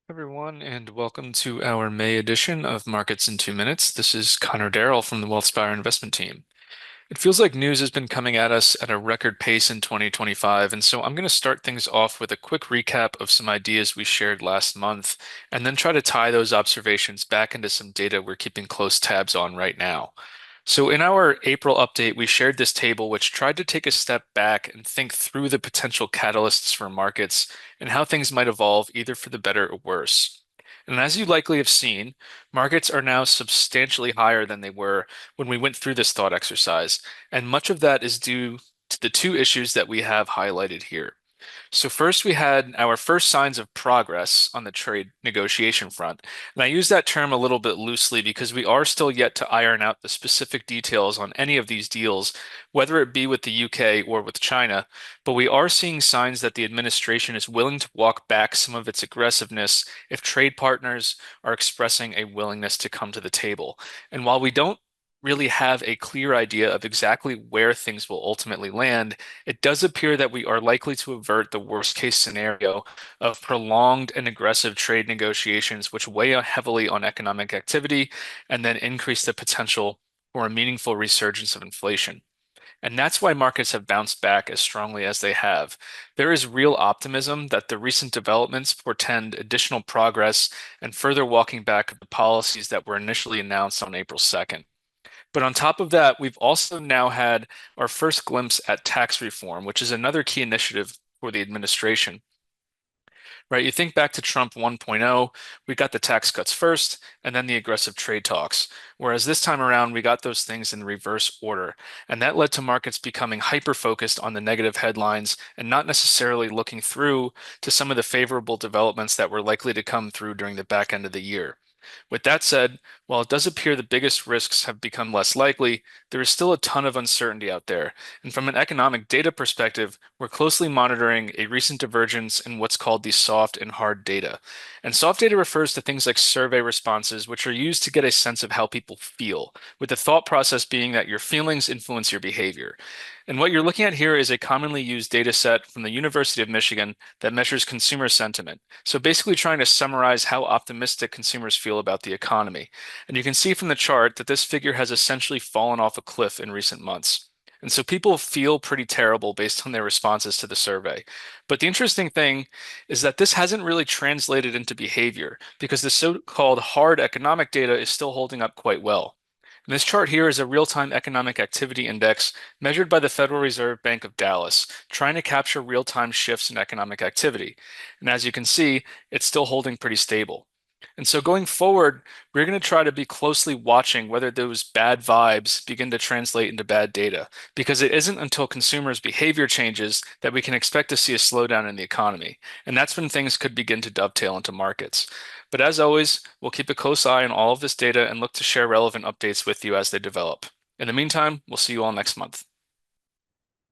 Everyone, and welcome to our May edition of Markets in 2 Minutes. This is Darrell from the Wealthspire Investment Team. It feels like news has been coming at us at a record pace in 2025, and so I'm going to start things off with a quick recap of some ideas we shared last month, and then try to tie those observations back into some data we're keeping close tabs on right now. So, in our April update, we shared this table which tried to take a step back and think through the potential catalysts for markets and how things might evolve either for the better or worse. And as you likely have seen, markets are now substantially higher than they were when we went through this thought exercise, and much of that is due to the two issues that we have highlighted here. So first, we had our first signs of progress on the trade negotiation front. And I use that term a little bit loosely because we are still yet to iron out the specific details on any of these deals, whether it be with the UK or with China. But we are seeing signs that the administration is willing to walk back some of its aggressiveness if trade partners are expressing a willingness to come to the table. And while we don't really have a clear idea of exactly where things will ultimately land, it does appear that we are likely to avert the worst case scenario of prolonged and aggressive trade negotiations, which weigh heavily on economic activity and then increase the potential for a meaningful resurgence of inflation. And that's why markets have bounced back as strongly as they have. There is real optimism that the recent developments portend additional progress and further walking back of the policies that were initially announced on April 2nd. But on top of that, we've also now had our first glimpse at tax reform, which is another key initiative for the administration. Right? You think back to Trump 1.0, we got the tax cuts first and then the aggressive trade talks. Whereas this time around, we got those things in reverse order. And that led to markets becoming hyper-focused on the negative headlines and not necessarily looking through to some of the favorable developments that were likely to come through during the back end of the year. With that said, while it does appear the biggest risks have become less likely, there is still a ton of uncertainty out there. And from an economic data perspective, we're closely monitoring a recent divergence in what's called the soft and hard data. And soft data refers to things like survey responses, which are used to get a sense of how people feel, with the thought process being that your feelings influence your behavior. And what you're looking at here is a commonly used data set from the University of Michigan that measures consumer sentiment. So basically trying to summarize how optimistic consumers feel about the economy. And you can see from the chart that this figure has essentially fallen off a cliff in recent months. And so people feel pretty terrible based on their responses to the survey. But the interesting thing is that this hasn't really translated into behavior because the so-called hard economic data is still holding up quite well. And this chart here is a real-time economic activity index measured by the Federal Reserve Bank of Dallas, trying to capture real-time shifts in economic activity. And as you can see, it's still holding pretty stable. And so going forward, we're going to try to be closely watching whether those bad vibes begin to translate into bad data, because it isn't until consumers' behavior changes that we can expect to see a slowdown in the economy. And that's when things could begin to dovetail into markets. But as always, we'll keep a close eye on all of this data and look to share relevant updates with you as they develop. In the meantime, we'll see you all next month.